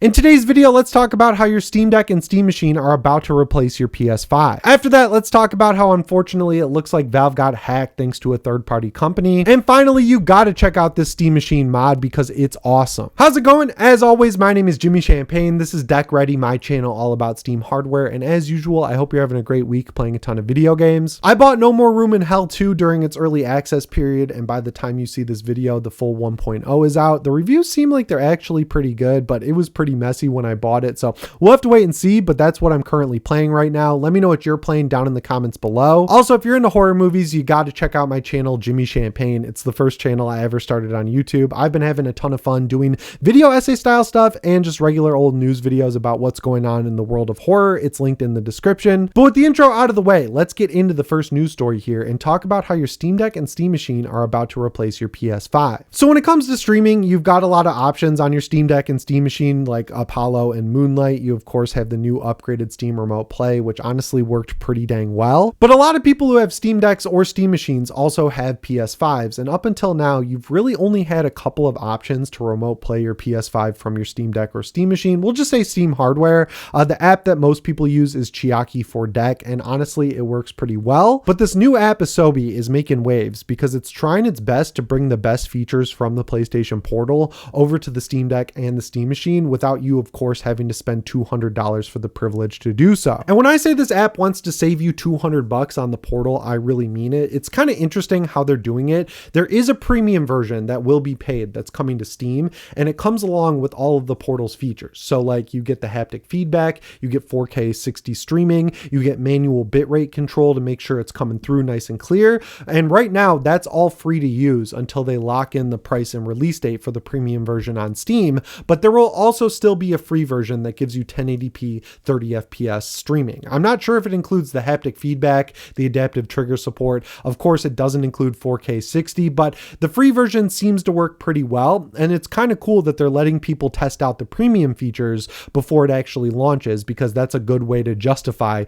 In today's video, let's talk about how your Steam Deck and Steam Machine are about to replace your PS5. After that, let's talk about how unfortunately it looks like Valve got hacked thanks to a third-party company. And finally, you gotta check out this Steam Machine mod because it's awesome. How's it going? As always, my name is Jimmy Champagne. This is Deck Ready, my channel all about Steam hardware. And as usual, I hope you're having a great week playing a ton of video games. I bought No More Room in Hell 2 during its early access period, and by the time you see this video, the full 1.0 is out. The reviews seem like they're actually pretty good, but it was pretty messy when I bought it, so we'll have to wait and see, but that's what I'm currently playing right now. Let me know what you're playing down in the comments below. Also, if you're into horror movies, you got to check out my channel, Jimmy Champagne. It's the first channel I ever started on YouTube. I've been having a ton of fun doing video essay style stuff and just regular old news videos about what's going on in the world of horror. It's linked in the description. But with the intro out of the way, let's get into the first news story here and talk about how your Steam Deck and Steam Machine are about to replace your PS5. So when it comes to streaming, you've got a lot of options on your Steam Deck and Steam Machine, like Apollo and Moonlight. You of course have the new upgraded Steam Remote Play, which honestly worked pretty dang well. But a lot of people who have Steam Decks or Steam Machines also have PS5s, and up until now, you've really only had a couple of options to remote play your PS5 from your Steam Deck or Steam Machine. We'll just say Steam hardware. The app that most people use is Chiaki for Deck, and honestly, it works pretty well. But this new app, Asobi, is making waves because it's trying its best to bring the best features from the PlayStation Portal over to the Steam Deck and the Steam Machine without you, of course, having to spend $200 for the privilege to do so. And when I say this app wants to save you $200 on the Portal, I really mean it. It's kind of interesting how they're doing it. There is a premium version that will be paid that's coming to Steam, and it comes along with all of the Portal's features. So like you get the haptic feedback, you get 4K 60 streaming, you get manual bitrate control to make sure it's coming through nice and clear. And right now that's all free to use until they lock in the price and release date for the premium version on Steam. But there will also still be a free version that gives you 1080p 30 FPS streaming. I'm not sure if it includes the haptic feedback, the adaptive trigger support. Of course, it doesn't include 4K 60, but the free version seems to work pretty well. And it's kind of cool that they're letting people test out the premium features before it actually launches, because that's a good way to justify,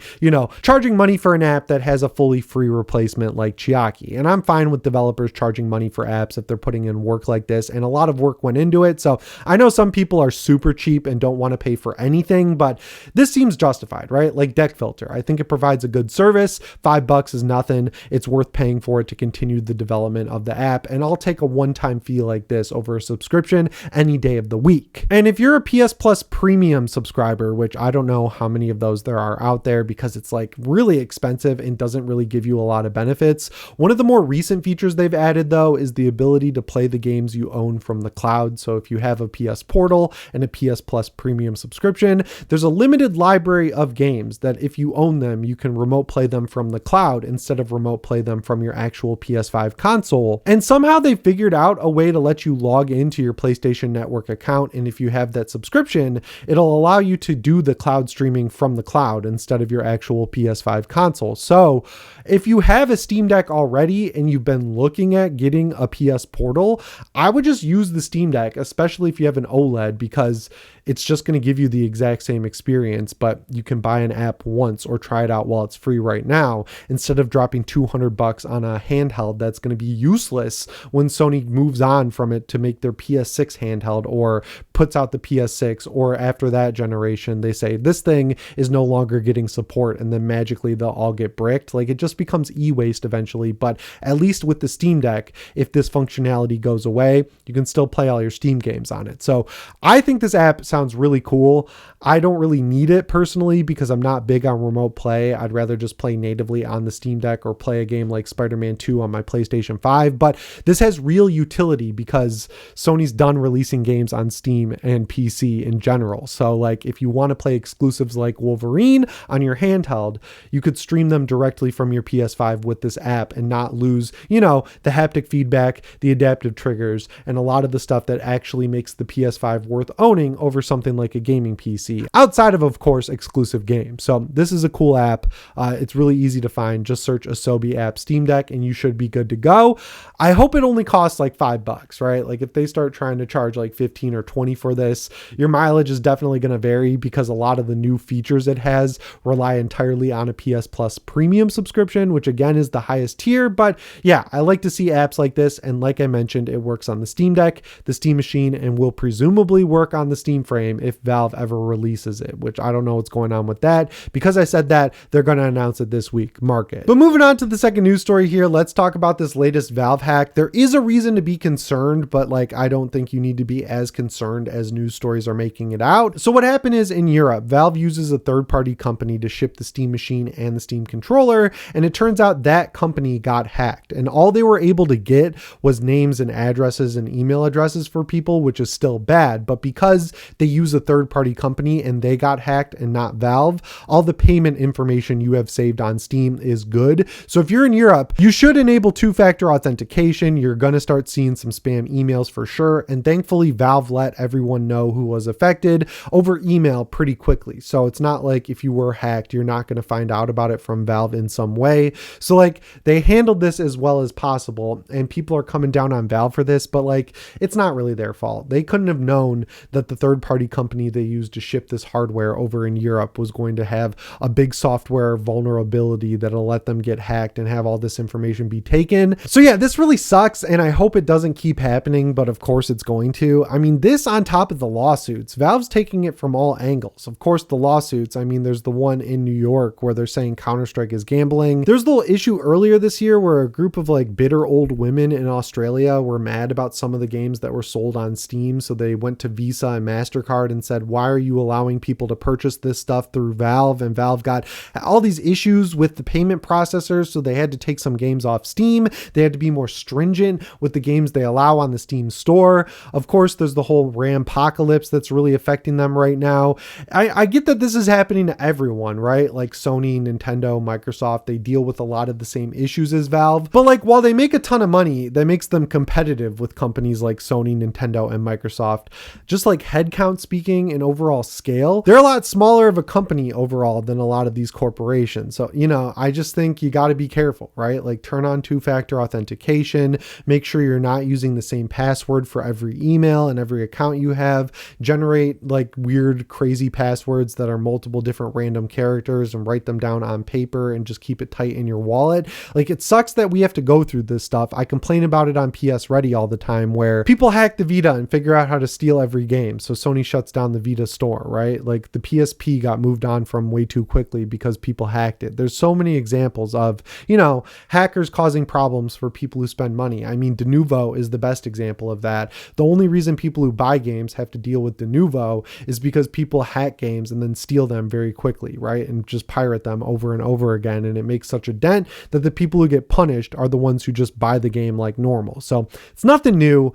charging money for an app that has a fully free replacement like Chiaki. And I'm fine with developers charging money for apps if they're putting in work like this, and a lot of work went into it. So I know some people are super cheap and don't want to pay for anything, but this seems justified, right? Like Deck Filter. I think it provides a good service. $5 is nothing. It's worth paying for it to continue the development of the app. And I'll take a one-time fee like this over a subscription any day of the week. And if you're a PS Plus premium subscriber, which I don't know how many of those there are out there because it's like really expensive and doesn't really give you a lot of benefits. One of the more recent features they've added though is the ability to play the games you own from the cloud. So if you have a PS Portal and a PS Plus premium subscription, there's a limited library of games that if you own them, you can remote play them from the cloud instead of remote play them from your actual PS5 console. And somehow they figured out a way to let you log into your PlayStation Network account. And if you have that subscription, it'll allow you to do the cloud streaming from the cloud instead of your actual PS5 console. So if you have a Steam Deck already and you've been looking at getting a PS Portal, I would just use the Steam Deck, especially if you have an OLED, because it's just going to give you the exact same experience, but you can buy an app once or try it out while it's free right now, instead of dropping $200 on a handheld that's going to be useless when Sony moves on from it to make their PS6 handheld or puts out the PS6, or after that generation, they say this thing is no longer getting support and then magically they'll all get bricked. Like it just becomes e-waste eventually. But at least with the Steam Deck, if this functionality goes away, you can still play all your Steam games on it. So I think this app sounds really cool. I don't really need it personally because I'm not big on remote play. I'd rather just play natively on the Steam Deck or play a game like Spider-Man 2 on my PlayStation 5. But this has real utility because Sony's done releasing games on Steam and PC in general. So like if you want to play exclusives like Wolverine on your handheld, you could stream them directly from your PS5 with this app and not lose, the haptic feedback, the adaptive triggers, and a lot of the stuff that actually makes the PS5 worth owning over something like a gaming PC, outside of course, exclusive games. So this is a cool app. It's really easy to find. Just search Asobi app Steam Deck and you should be good to go. I hope it only costs like $5, right? Like if they start trying to charge like 15 or 20 for this, your mileage is definitely going to vary because a lot of the new features it has rely entirely on a PS Plus premium subscription, which again is the highest tier. But yeah, I like to see apps like this. And like I mentioned, it works on the Steam Deck, the Steam Machine, and will presumably work on the Steam Frame if Valve ever releases it, which I don't know what's going on with that. Because I said that, they're going to announce it this week. Mark it. But moving on to the second news story here, let's talk about this latest Valve hack. There is a reason to be concerned, but like, I don't think you need to be as concerned as news stories are making it out. So what happened is in Europe, Valve uses a third-party company to ship the Steam machine and the Steam controller, and it turns out that company got hacked, and all they were able to get was names and addresses and email addresses for people, which is still bad. But because they use a third-party company and they got hacked and not Valve, all the payment information you have saved on Steam is good. So if you're in Europe, you should enable two-factor authentication. You're going to start seeing some spam emails for sure. And thankfully, Valve let everyone know who was affected over email pretty quickly. So it's not like if you were hacked, you're not going to find out about it from Valve in some way. So like, they handled this as well as possible, and people are coming down on Valve for this, but like, it's not really their fault. They couldn't have known that the third-party company they used to ship this hardware over in Europe was going to have a big software vulnerability that'll let them get hacked and have all this information be taken. So yeah, this really sucks, and I hope it doesn't keep happening, but of course it's going to. I mean, this on top of the lawsuits, Valve's taking it from all angles. Of course, the lawsuits, I mean, there's the one in New York where they're saying Counter-Strike is gambling. There's a little issue earlier this year where a group of like bitter old women in Australia were mad about some of the games that were sold on Steam. So they went to Visa and MasterCard and said, why are you allowing people to purchase this stuff through Valve? And Valve got all these issues with the payment processors. So they had to take some games off Steam. They had to be more stringent with the games they allow on the Steam store. Of course, there's the whole RAM-pocalypse that's really affecting them right now. I get that this is happening to everyone, right? Like Sony, Nintendo, Microsoft, they deal with a lot of the same issues as Valve. But like, while they make a ton of money, that makes them competitive with companies like Sony, Nintendo, and Microsoft. Just like headcount speaking and overall scale, they're a lot smaller of a company overall than a lot of these corporations. So, you know, I just think you got to be careful, right? Like, turn on two-factor authentication, make sure you're not using the same password for every email and every account you have, generate like weird, crazy passwords that are multiple different random characters and write them down on paper and just keep it tight in your wallet. Like, it sucks that we have to go through this stuff. I complain about it on PS Ready all the time where people hack the Vita and figure out how to steal every game. So Sony shuts down the Vita store, right? Like, the PSP got moved on from way too quickly because people hacked it. There's so many examples of, you know, hackers causing problems for people who spend money. I mean, Denuvo is the best example of that. The only reason people who buy games have to deal with Denuvo is because people hack games and then steal them very quickly, right? And just pirate them over and over again. And it makes such a dent that the people who get punished are the ones who just buy the game like normal. So it's nothing new.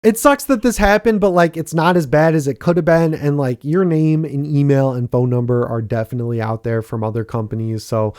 It sucks that this happened, but like, it's not as bad as it could have been. And like, your name and email and phone number are definitely out there from other companies. So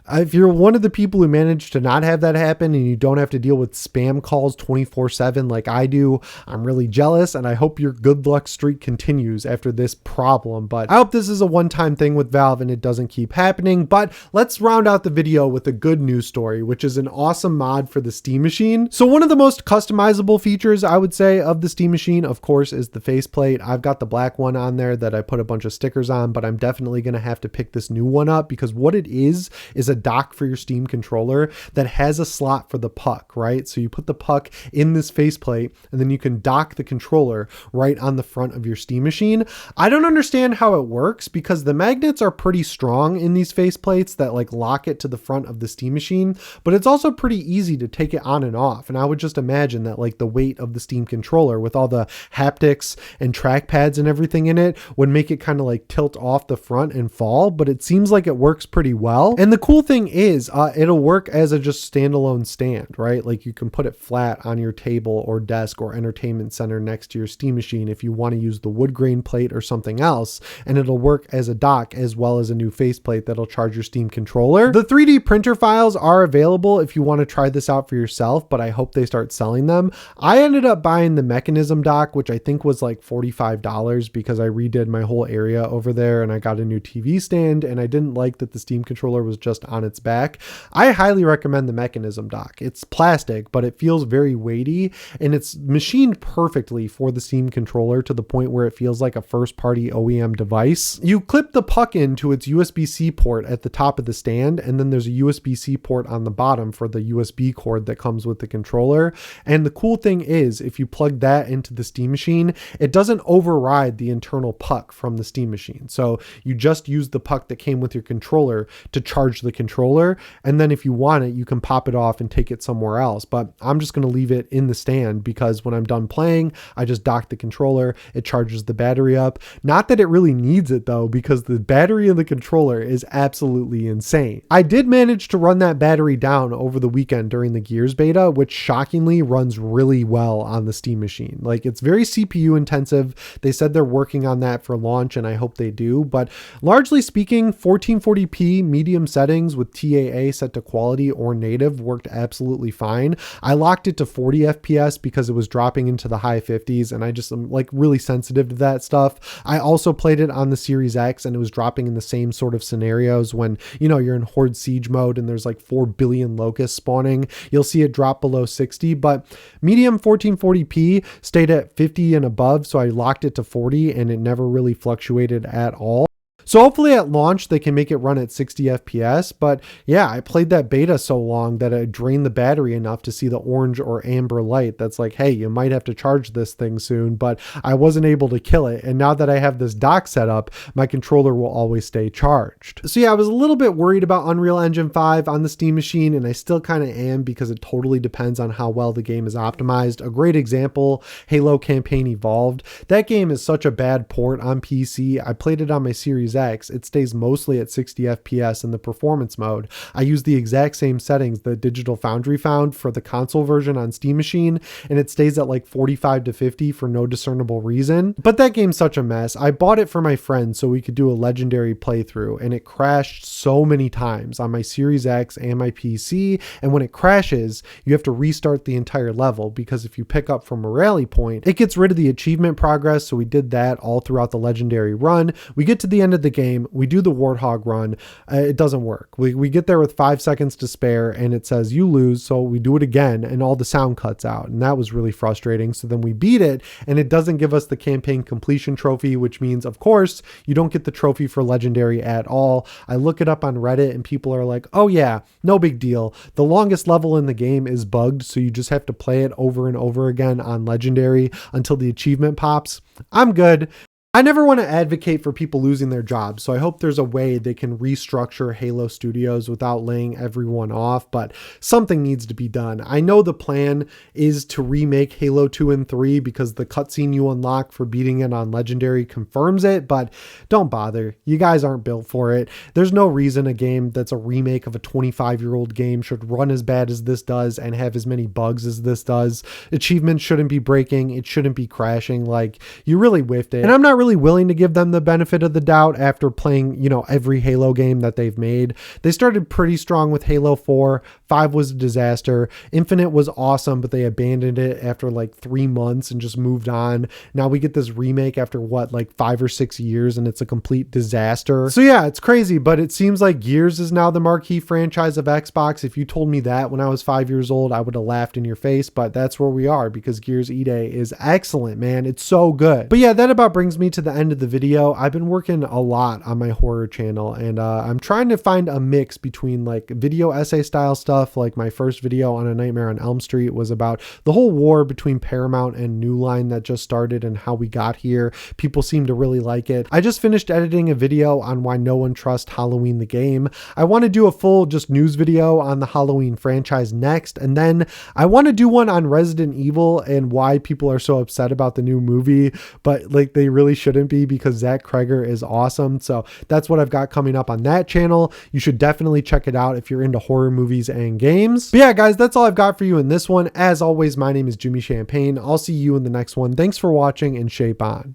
if you're one of the people who managed to not have that happen and you don't have to deal with spam calls 24/7 like I do, I'm really jealous, and I hope your good luck streak continues after this problem. But I hope this is a one-time thing with Valve and it doesn't keep happening. But let's round out the video with a good news story, which is an awesome mod for the Steam Machine. So one of the most customizable features, I would say, of the Steam Machine, of course, is the faceplate. I've got the black one on there that I put a bunch of stickers on, but I'm definitely going to have to pick this new one up because what it is a dock for your Steam controller that has a slot for the puck, right? So you put the puck in this faceplate and then you can dock the controller right on the front of your Steam Machine. I don't understand how it works because the magnets are pretty strong in these faceplates that like lock it to the front of the Steam Machine, but it's also pretty easy to take it on and off. And I would just imagine that like the weight of the Steam controller with all the haptics and trackpads and everything in it would make it kind of like tilt off the front and fall, but it seems like it works pretty well. And the cool thing is it'll work as a just standalone stand, right? Like you can put it flat on your table or desk or entertainment center next to your Steam Machine if you want to use the wood grain plate or something else, and it'll work as a dock as well as a new faceplate that'll charge your Steam controller. The 3D printer files are available if you want to try this out for yourself, but I hope they start selling them. I ended up buying the mechanism dock, which I think was like $45 because I redid my whole area over there and I got a new TV stand, and I didn't like that the Steam controller was just on its back. I highly recommend the mechanism dock. It's plastic, but it feels very weighty, and it's machined perfectly for the Steam controller to the point where it feels like a first-party OEM device. You clip the puck into its USB-C port at the top of the stand, and then there's a USB-C port on the bottom for the USB cord that comes with the controller. And the cool thing is, if you plug that into the Steam machine, it doesn't override the internal puck from the Steam machine. So you just use the puck that came with your controller to charge the controller, and then if you want it, you can pop it off and take it somewhere else. But I'm just going to leave it in the stand because when I'm done playing, I just dock the controller, it charges the battery up. Not that it really needs it though, because the battery in the controller is absolutely insane. I did manage to run that battery down over the weekend during the Gears beta, which shockingly runs really well on the Steam machine. Like, it's very CPU intensive. They said they're working on that for launch, and I hope they do. But largely speaking, 1440p medium settings with TAA set to quality or native worked absolutely fine. I locked it to 40 FPS because it was dropping into the high 50s, and I just am like really sensitive to that stuff. I also played it on the Series X, and it was dropping in the same sort of scenarios when, you know, you're in Horde Siege mode and there's like 4 billion locusts spawning. You'll see it drop below 60, but medium 1440p stayed at 50 and above, so I locked it to 40 and it never really fluctuated at all. So hopefully at launch, they can make it run at 60 FPS. But yeah, I played that beta so long that I drained the battery enough to see the orange or amber light that's like, hey, you might have to charge this thing soon, but I wasn't able to kill it. And now that I have this dock set up, my controller will always stay charged. So yeah, I was a little bit worried about Unreal Engine 5 on the Steam machine, and I still kind of am because it totally depends on how well the game is optimized. A great example, Halo Campaign Evolved. That game is such a bad port on PC. I played it on my Series X. It stays mostly at 60 FPS in the performance mode. I use the exact same settings that Digital Foundry found for the console version on Steam machine, and it stays at like 45 to 50 for no discernible reason. But that game's such a mess. I bought it for my friend so we could do a legendary playthrough, and it crashed so many times on my Series X and my PC. And when it crashes, you have to restart the entire level, because if you pick up from a rally point, it gets rid of the achievement progress. So we did that all throughout the legendary run. We get to the end of the game, we do the Warthog run, it doesn't work. We get there with 5 seconds to spare and it says you lose, so we do it again and all the sound cuts out, and that was really frustrating. So then we beat it and it doesn't give us the campaign completion trophy, which means of course you don't get the trophy for legendary at all. I look it up on Reddit and people are like, oh yeah, no big deal, the longest level in the game is bugged, so you just have to play it over and over again on legendary until the achievement pops. I'm good. I never want to advocate for people losing their jobs, so I hope there's a way they can restructure Halo Studios without laying everyone off, but something needs to be done. I know the plan is to remake Halo 2 and 3 because the cutscene you unlock for beating it on Legendary confirms it, but don't bother. You guys aren't built for it. There's no reason a game that's a remake of a 25-year-old game should run as bad as this does and have as many bugs as this does. Achievements shouldn't be breaking. It shouldn't be crashing. Like, you really whiffed it. And I'm not really willing to give them the benefit of the doubt after playing, you know, every Halo game that they've made. They started pretty strong with Halo 4. 5 was a disaster. Infinite was awesome, but they abandoned it after like 3 months and just moved on. Now we get this remake after what, like 5 or 6 years, and it's a complete disaster. So yeah, it's crazy, but it seems like Gears is now the marquee franchise of Xbox. If you told me that when I was 5 years old, I would have laughed in your face, but that's where we are because Gears E-Day is excellent, man. It's so good. But yeah, that about brings me to the end of the video. I've been working a lot on my horror channel, and I'm trying to find a mix between like video essay style stuff. Like my first video on A Nightmare on Elm Street was about the whole war between Paramount and New Line that just started and how we got here. People seem to really like it. I just finished editing a video on why no one trusts Halloween the game. I want to do a full just news video on the Halloween franchise next, and then I want to do one on Resident Evil and why people are so upset about the new movie, but like they really shouldn't be because Zach Kreger is awesome. So that's what I've got coming up on that channel. You should definitely check it out if you're into horror movies and games. But yeah, guys, that's all I've got for you in this one. As always, my name is Jimmy Champagne. I'll see you in the next one. Thanks for watching and shape on.